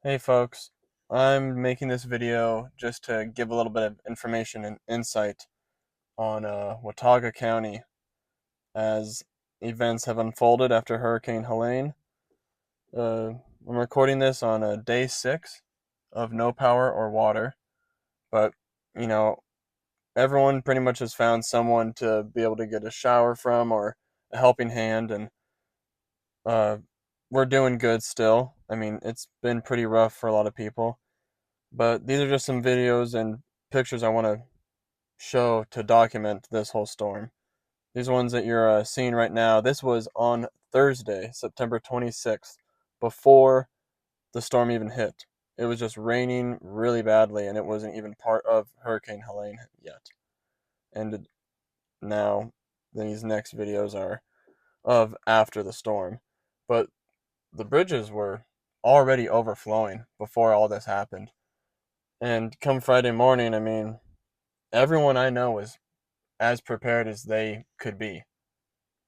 Hey folks, I'm making this video just to give a little bit of information and insight on Watauga County as events have unfolded after Hurricane Helene. I'm recording this on day 6 of no power or water, but you know, everyone pretty much has found someone to be able to get a shower from or a helping hand, and uh, we're doing good still. I mean, it's been pretty rough for a lot of people. But these are just some videos and pictures I want to show to document this whole storm. These ones that you're seeing right now, this was on Thursday, September 26th, before the storm even hit. It was just raining really badly, and it wasn't even part of Hurricane Helene yet. And now these next videos are of after the storm. But the bridges were already overflowing before all this happened. And come Friday morning, I mean, everyone I know was as prepared as they could be.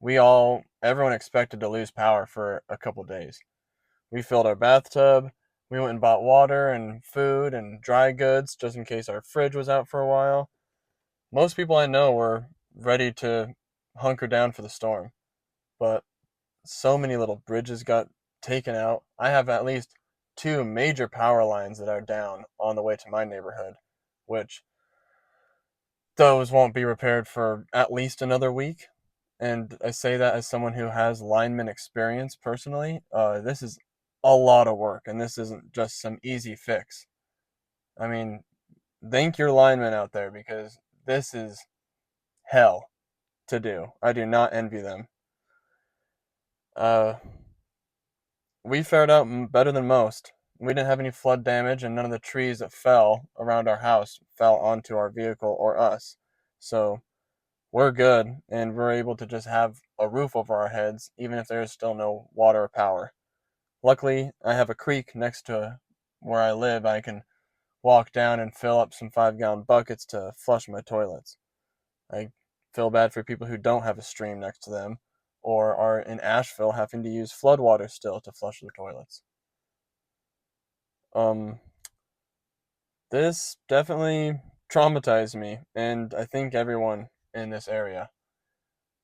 Everyone expected to lose power for a couple days. We filled our bathtub. We went and bought water and food and dry goods just in case our fridge was out for a while. Most people I know were ready to hunker down for the storm, but so many little bridges got taken out. I have at least two major power lines that are down on the way to my neighborhood, which those won't be repaired for at least another week. And I say that as someone who has lineman experience personally. This is a lot of work, and this isn't just some easy fix. I mean, thank your linemen out there because this is hell to do. I do not envy them. Uh, we fared out better than most. We didn't have any flood damage, and none of the trees that fell around our house fell onto our vehicle or us. So we're good, and we're able to just have a roof over our heads, even if there is still no water or power. Luckily, I have a creek next to where I live. I can walk down and fill up some 5-gallon buckets to flush my toilets. I feel bad for people who don't have a stream next to them or are in Asheville having to use floodwater still to flush their toilets. Um, this definitely traumatized me, and I think everyone in this area.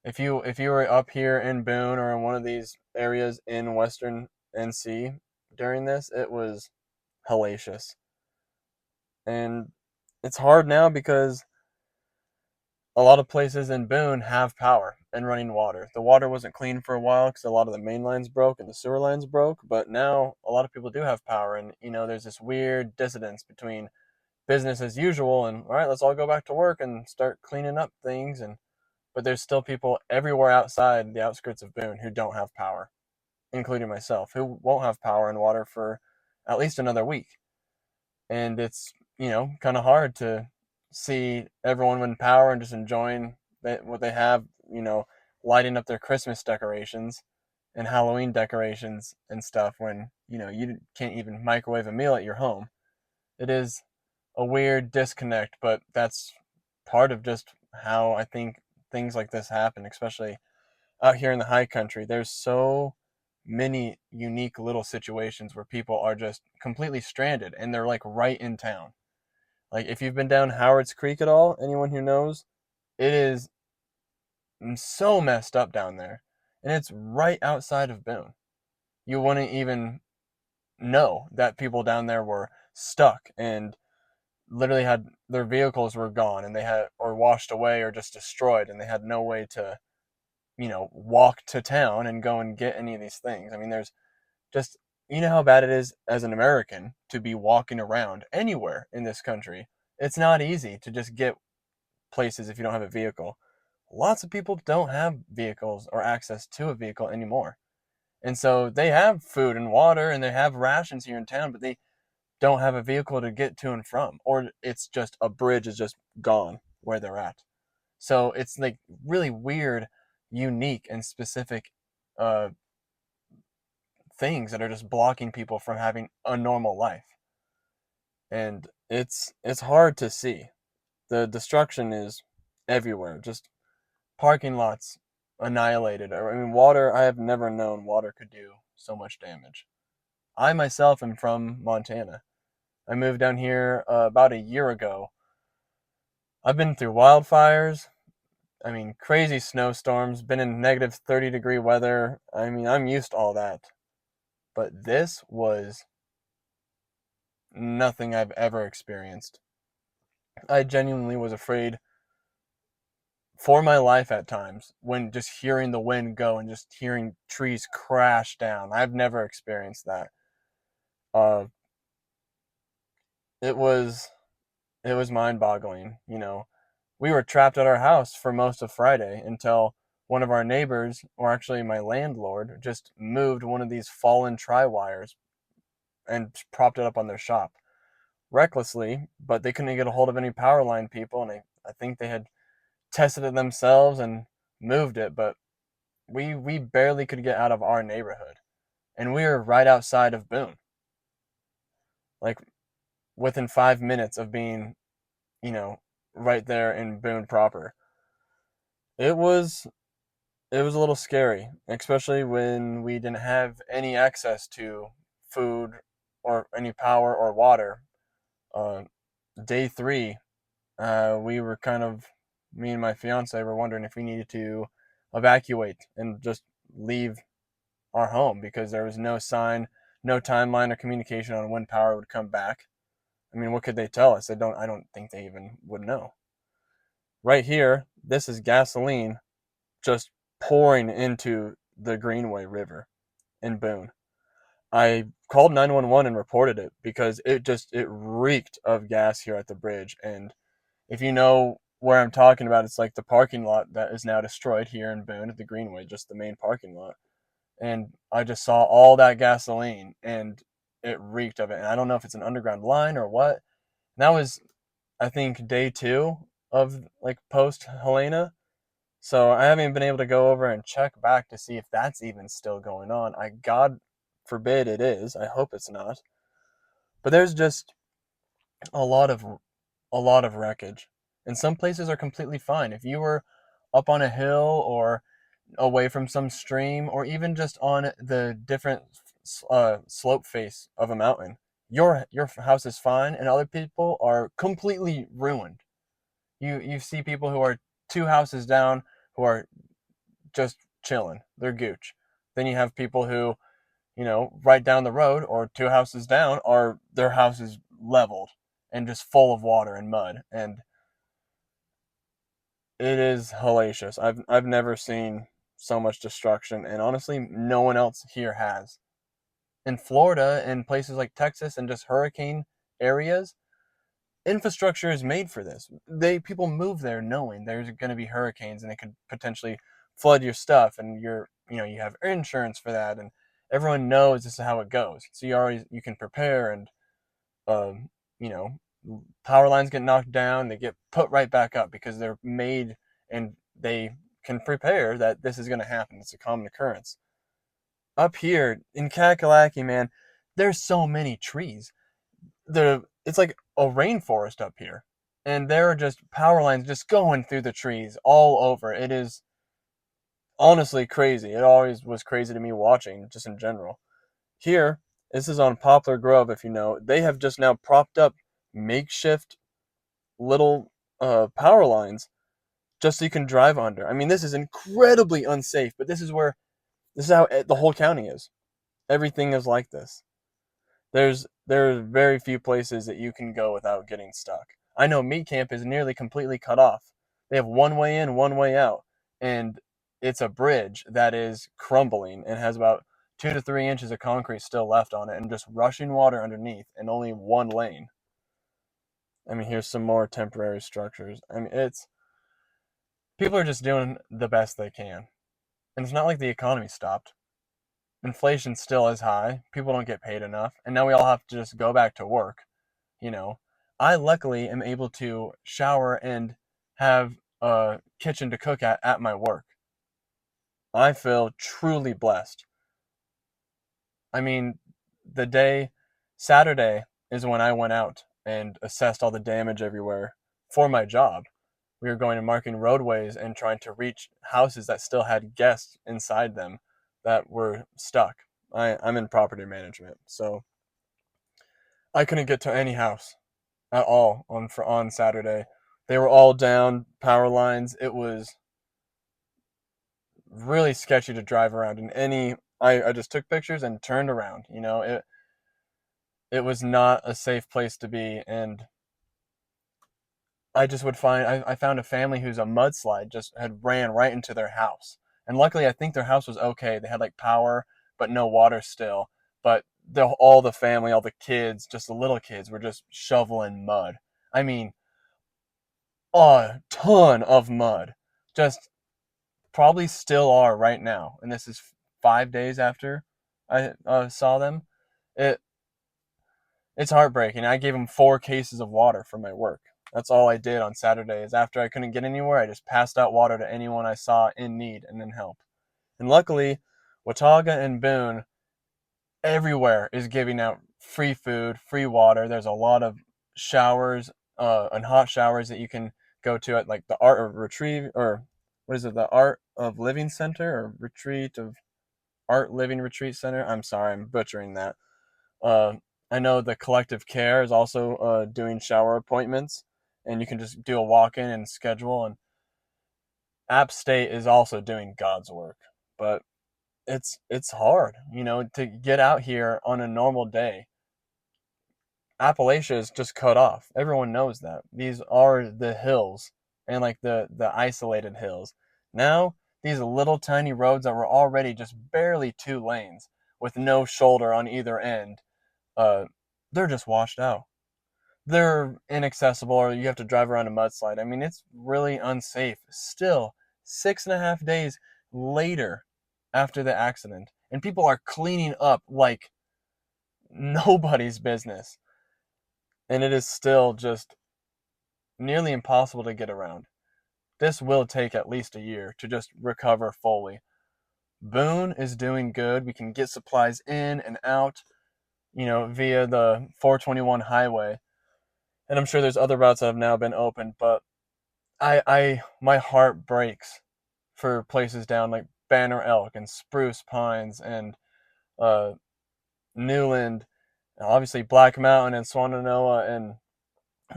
If you were up here in Boone or in one of these areas in Western NC during this, it was hellacious. And it's hard now because a lot of places in Boone have power and running water. The water wasn't clean for a while because a lot of the main lines broke and the sewer lines broke, but now a lot of people do have power, and there's this weird dissonance between business as usual and all right, let's all go back to work and start cleaning up things, and but there's still people everywhere outside the outskirts of Boone who don't have power, including myself, who won't have power and water for at least another week. And it's, kind of hard to see everyone in power and just enjoying what they have, lighting up their Christmas decorations and Halloween decorations and stuff when, you can't even microwave a meal at your home. It is a weird disconnect, but that's part of just how I think things like this happen, especially out here in the high country. There's so many unique little situations where people are just completely stranded and they're like right in town. Like if you've been down Howard's Creek at all, anyone who knows, it is so messed up down there. And it's right outside of Boone. You wouldn't even know that people down there were stuck and literally had their vehicles were gone and they had or washed away or just destroyed and they had no way to walk to town and go and get any of these things. I mean, there's just, how bad it is as an American to be walking around anywhere in this country. It's not easy to just get places if you don't have a vehicle. Lots of people don't have vehicles or access to a vehicle anymore. And so they have food and water and they have rations here in town, but they don't have a vehicle to get to and from. Or it's just a bridge is just gone where they're at. So it's like really weird, unique, and specific uh, things that are just blocking people from having a normal life. And it's hard to see. The destruction is everywhere. Just parking lots annihilated. I mean, water. I have never known water could do so much damage. I myself am from Montana. I moved down here about a year ago. I've been through wildfires. I mean, crazy snowstorms, been in negative 30-degree weather. I mean, I'm used to all that. But this was nothing I've ever experienced. I genuinely was afraid for my life at times when just hearing the wind go and just hearing trees crash down. I've never experienced that. Uh, it was it was mind-boggling. We were trapped at our house for most of Friday until one of our neighbors, or actually my landlord, just moved one of these fallen tri-wires and propped it up on their shop recklessly, but they couldn't get a hold of any power line people, and I think they had tested it themselves and moved it, but we barely could get out of our neighborhood, and we were right outside of Boone, like within 5 minutes of being, you know, right there in Boone proper. It was it was a little scary, especially when we didn't have any access to food or any power or water. Uh, Day three, we were kind of, me and my fiance were wondering if we needed to evacuate and just leave our home because there was no sign, no timeline or communication on when power would come back. I mean, what could they tell us? I don't think they even would know. Right here, this is gasoline just pouring into the Greenway River in Boone. I called 911 and reported it because it reeked of gas here at the bridge. And if you know where I'm talking about, it's like the parking lot that is now destroyed here in Boone at the Greenway, just the main parking lot. And I just saw all that gasoline and it reeked of it. And I don't know if it's an underground line or what. And that was, I think, day two of like post Helena. So I haven't even been able to go over and check back to see if that's even still going on. God forbid it is. I hope it's not. But there's just a lot of a lot of wreckage. And some places are completely fine. If you were up on a hill or away from some stream or even just on the different slope face of a mountain, your house is fine and other people are completely ruined. You see people who are two houses down who are just chilling. They're gooch. Then you have people who, right down the road or two houses down are their house is leveled and just full of water and mud. And it is hellacious. I've never seen so much destruction, and honestly, no one else here has. In Florida and places like Texas and just hurricane areas, infrastructure is made for this. People move there knowing there's going to be hurricanes and it could potentially flood your stuff, and you have insurance for that, and everyone knows this is how it goes. So you can prepare, and um, you know power lines get knocked down, they get put right back up because they're made and they can prepare that this is going to happen. It's a common occurrence. Up here in Kakalaki, man, there's so many trees. It's like a rainforest up here, and there are just power lines just going through the trees all over. It is honestly crazy. It always was crazy to me watching, just in general. Here, this is on Poplar Grove. If you know, they have just now propped up makeshift little power lines just so you can drive under. I mean, this is incredibly unsafe, but this is how the whole county is. Everything is like this. There are very few places that you can go without getting stuck. I know meat camp is nearly completely cut off. They have one way in, one way out, and it's a bridge that is crumbling and has about 2 to 3 inches of concrete still left on it, and just rushing water underneath, and only one lane. I mean, here's some more temporary structures. I mean, it's people are just doing the best they can, and it's not like the economy stopped. Inflation still is high. People don't get paid enough, and now we all have to just go back to work. you know I luckily am able to shower and have a kitchen to cook at my work. I feel truly blessed. I mean, the day Saturday is when I went out and assessed all the damage everywhere for my job. We were going and marking roadways and trying to reach houses that still had guests inside them that were stuck. I'm in property management, so I couldn't get to any house at all on Saturday. They were all down, power lines. It was really sketchy to drive around in any. I just took pictures and turned around. It was not a safe place to be, and I just would find I found a family who's a mudslide just had ran right into their house. And luckily I think their house was okay. They had like power but no water still. But all the family, all the kids, just the little kids were just shoveling mud. I mean, a ton of mud. Just probably still are right now. And this is 5 days after I saw them. It it's heartbreaking. I gave them 4 cases of water for my work. That's all I did on Saturday. Is after I couldn't get anywhere, I just passed out water to anyone I saw in need and then help. And luckily, Watauga and Boone everywhere is giving out free food, free water. There's a lot of showers and hot showers that you can go to at like the Art of Retrieve, or what is it, the Art of Living Center, or Retreat of Art Living Retreat Center. I'm sorry, I'm butchering that. Uh, I know the Collective Care is also doing shower appointments, and you can just do a walk-in and schedule. And App State is also doing God's work, but it's hard, to get out here on a normal day. Appalachia is just cut off. Everyone knows that. These are the hills, and like the isolated hills. Now these little tiny roads that were already just barely 2 lanes with no shoulder on either end, uh, they're just washed out. They're inaccessible, or you have to drive around a mudslide. I mean, it's really unsafe. Still, 6.5 days later after the accident, and people are cleaning up like nobody's business. And it is still just nearly impossible to get around. This will take at least a year to just recover fully. Boone is doing good. We can get supplies in and out, via the 421 highway. And I'm sure there's other routes that have now been opened, but my heart breaks for places down like Banner Elk and Spruce Pines and uh, Newland, and obviously Black Mountain and Swannanoa, and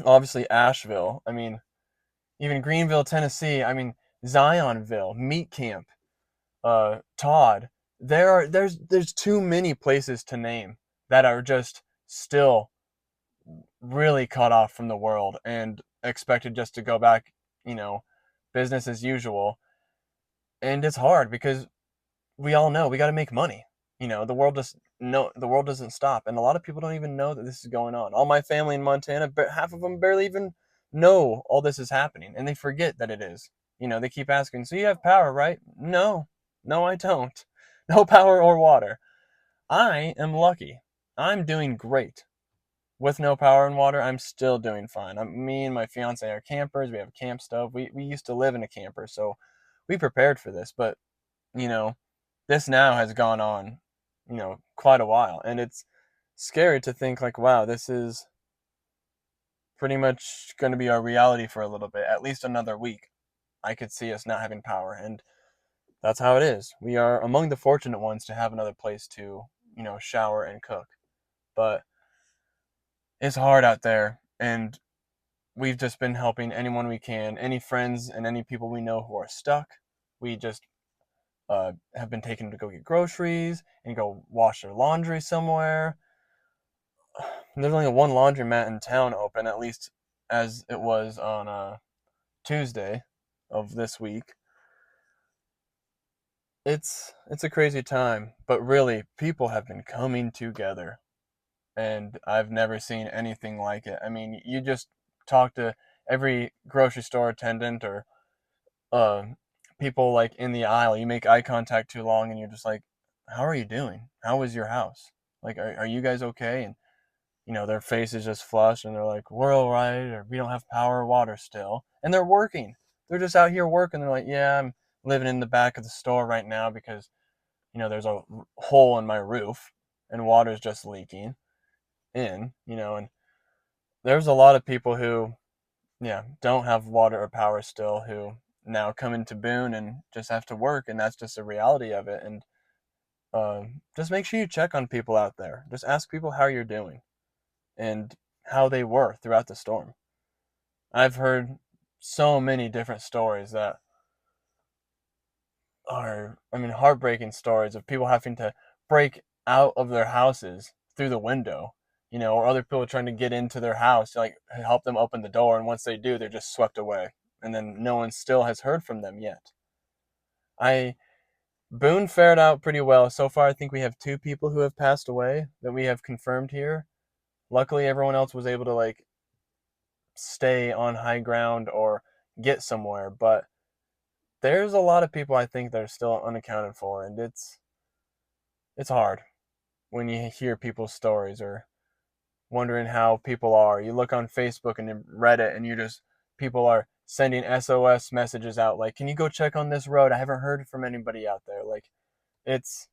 obviously Asheville. I mean, even Greenville, Tennessee. I mean, Zionville, Meat Camp, Todd. There's too many places to name that are just still really cut off from the world and expected just to go back, you know, business as usual. And it's hard because we all know we got to make money. The world doesn't stop, and a lot of people don't even know that this is going on. All my family in Montana, but half of them barely even know all this is happening, and they forget that it is. They keep asking, "So you have power, right?" No, no, I don't. No power or water. I am lucky. I'm doing great. With no power and water, I'm still doing fine. Me and my fiance are campers. We have a camp stove. We used to live in a camper, so we prepared for this. But you know, this now has gone on, quite a while, and it's scary to think like, wow, this is pretty much going to be our reality for a little bit, at least another week. I could see us not having power, and that's how it is. We are among the fortunate ones to have another place to, shower and cook. But it's hard out there, and we've just been helping anyone we can, any friends and any people we know who are stuck. We just have been taken to go get groceries and go wash their laundry somewhere. There's only one laundromat in town open, at least as it was on Tuesday of this week. It's a crazy time, but really, people have been coming together, and I've never seen anything like it. I mean, you just talk to every grocery store attendant or uh, people like in the aisle. You make eye contact too long, and you're just like, "How are you doing? How is your house? Like, are you guys okay?" And their face is just flushed, and they're like, "We're all right," or "We don't have power or water still," and they're working. They're just out here working. They're like, "Yeah, I'm living in the back of the store right now because there's a hole in my roof and water's just leaking in." And there's a lot of people who, yeah, don't have water or power still, who now come into Boone and just have to work, and that's just the reality of it. And just make sure you check on people out there. Just ask people how you're doing and how they were throughout the storm. I've heard so many different stories that are, I mean, heartbreaking stories of people having to break out of their houses through the window, or other people trying to get into their house to like help them open the door. And once they do, they're just swept away. And then no one still has heard from them yet. I Boone fared out pretty well. So far, I think we have 2 people who have passed away that we have confirmed here. Luckily, everyone else was able to like stay on high ground or get somewhere. But there's a lot of people I think that are still unaccounted for, and it's hard when you hear people's stories or wondering how people are. You look on Facebook and Reddit, and people are sending SOS messages out like, "Can you go check on this road? I haven't heard from anybody out there." Like, it's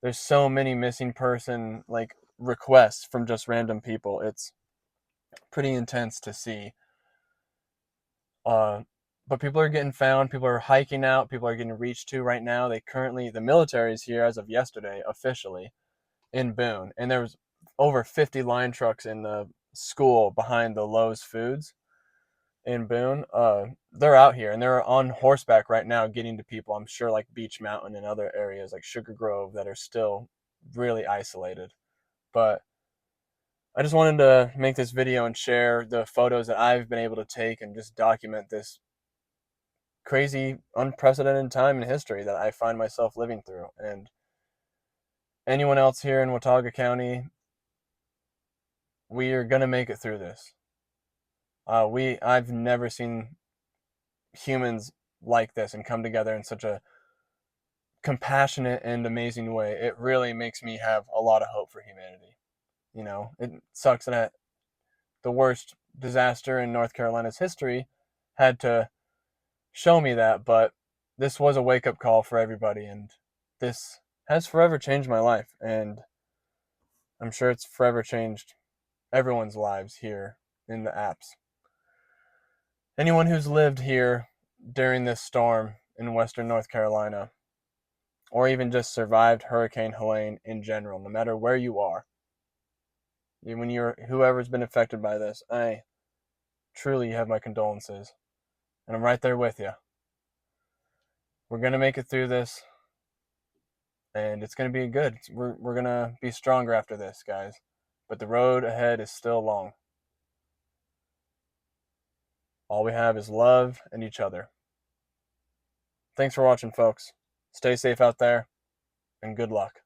there's so many missing person like requests from just random people. It's pretty intense to see. Uh, but people are getting found. People are hiking out. People are getting reached to right now. The military is here as of yesterday officially in Boone, and there was over 50 line trucks in the school behind the Lowe's Foods in Boone. They're out here and they're on horseback right now, getting to people. I'm sure like Beach Mountain and other areas like Sugar Grove that are still really isolated. But I just wanted to make this video and share the photos that I've been able to take and just document this crazy, unprecedented time in history that I find myself living through. And anyone else here in Watauga County, we are gonna make it through this. I've never seen humans like this and come together in such a compassionate and amazing way. It really makes me have a lot of hope for humanity. It sucks that the worst disaster in North Carolina's history had to show me that, but this was a wake up call for everybody, and this has forever changed my life, and I'm sure it's forever changed everyone's lives here in the apps. Anyone who's lived here during this storm in western North Carolina, or even just survived Hurricane Helene in general, no matter where you are, when you're whoever's been affected by this, I truly have my condolences, and I'm right there with you. We're gonna make it through this, and it's gonna be good. We're gonna be stronger after this, guys. But the road ahead is still long. All we have is love and each other. Thanks for watching, folks. Stay safe out there, and good luck.